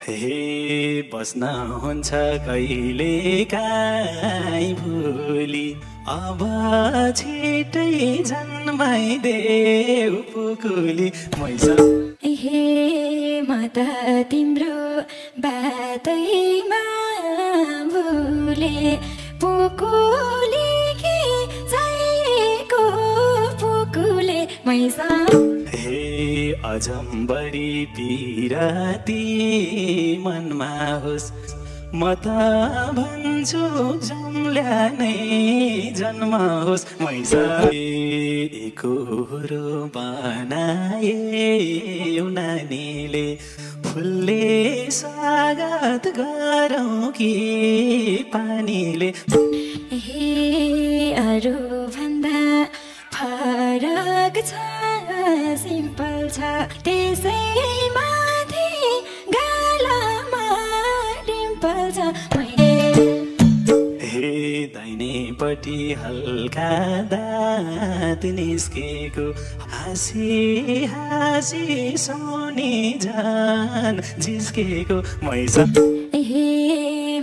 हे बस्न हुन्छ कहिले काहीँ भोलि अब छिटै जन्माइदेऊ पुकुली मैसा हे म त तिम्रो बातैमा भुले पुकुली कि चाहिएको पुकुले मैसा हे अजम्बरी पिराती मनमा होस् म त भन्छु जम्ल्या नै जन्म होस् मैसा एकोहोरो बनाए नानीले फुलले स्वागत गरौँ कि पानीले हे अरू भन्दा फरक छ सिम्पल छ त्यसैमाथि गालामा डिम्पल छ हे दाहिनेपट्टि हल्का दाँत निस्केको हाँसी हाँसी सोनी झन् झिस्केको मैसा हे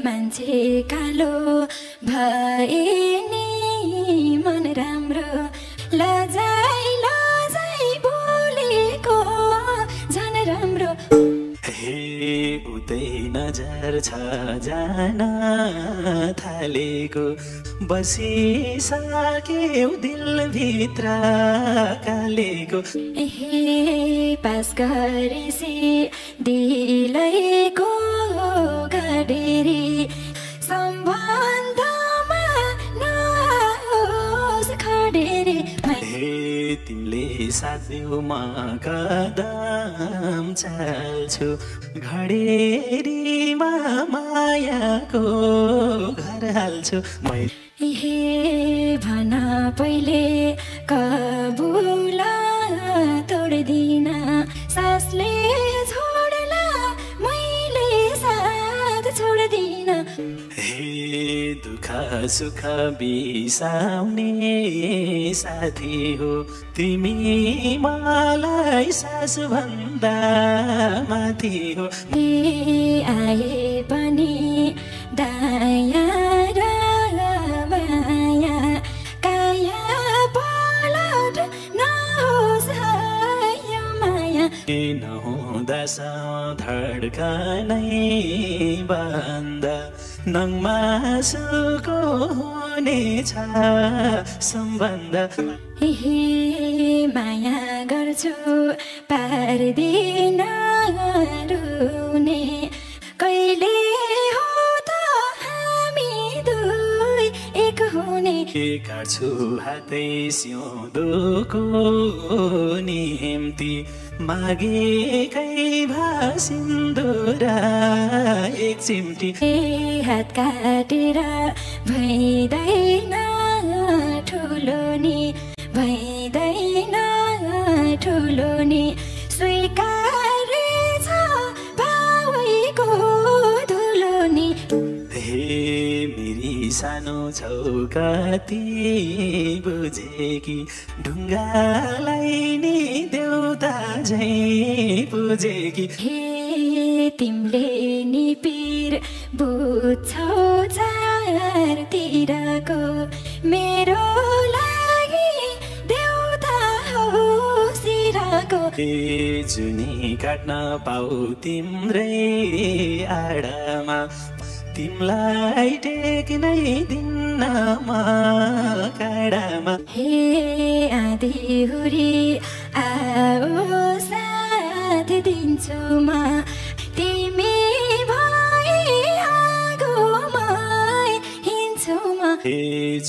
मान्छे कालो भए नि मन राम्रो लजाइ लजाइ बोलेको झन् राम्रो हे उतै नजर छ जान थालेको बसिसक्यो दिलभित्र कालेको हे पास गरेसी दिलैको गडेरी सम्बन्धमा नहोस् खडेरी हे तिमीले साथ देऊ म कदम चाल्छु घडेरीमा मायाको घर हाल्छु हे भन पहिले कबुला तोड्दिन सासले छोड्ला मैले साथ छोड्दिन हे दुःख सुख बिसाउने साथी हो तिमी मलाई सास भन्दा माथि हो हे आए पनि दाया र बाया काया पलट नहोस् यो माया नहुँदा धड्कनै बन्द नङमासुको हुनेछ सम्बन्ध हे माया गर्छु पार्दिन रुने कहिले हो त हामी दुई एक हुने काट्छु हातै सिउँदोको निम्ति मागेकै भासिन्दुरा एक चिम्टी हात काटेर भइँदैन ठुलो नि भइँदैन ठुलो नि स्वीकार्य छ भावैको धुलो नि हे मेरी सानो छौ कति बुझेकी ढुङ्गालाई नि देउता झै बुझेकी हे तिमीले नि पीर बुझ्छौ चारतिरको मेरो लागि देउता हो सिराको हे जुनी काट्न पाऊ तिम्रै आडामा तिमलाई टेक्नै दिन्न म काडामा हे आधी हुरी आओ साथ दिन्छु म तिमी भए आगोमा हिँड्छु म हे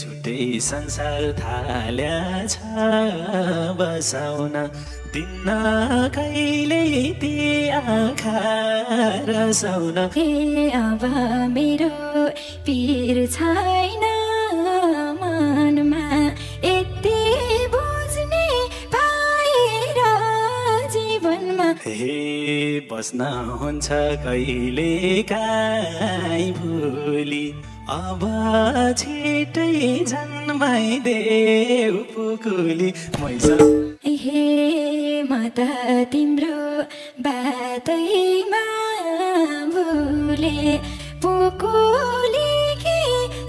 छुट्टै संसार थाल्या छ बसाउन दिन्न कहिले ती आँखा रसाउन हे अब मेरो पीर छैन मनमा यति बुझ्ने पाएर जीवनमा हे बस्न हुन्छ कहिले काहीँ भोलि अब छिटै जन्माइदेऊ पुकुली मैसा हे म त तिम्रो बातैमा पुकुले पुकुले कि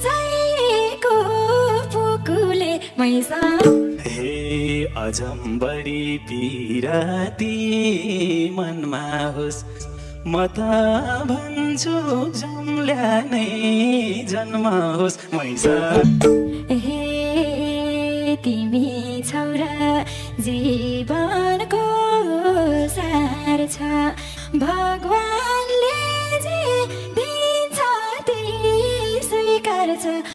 चाहिएको पुकुले मैसा हे अजम्बरी पिराती मनमा होस् म त भन्छु जम्ल्या नै जन्म होस् मैसा हे तिमी छौरा जीवन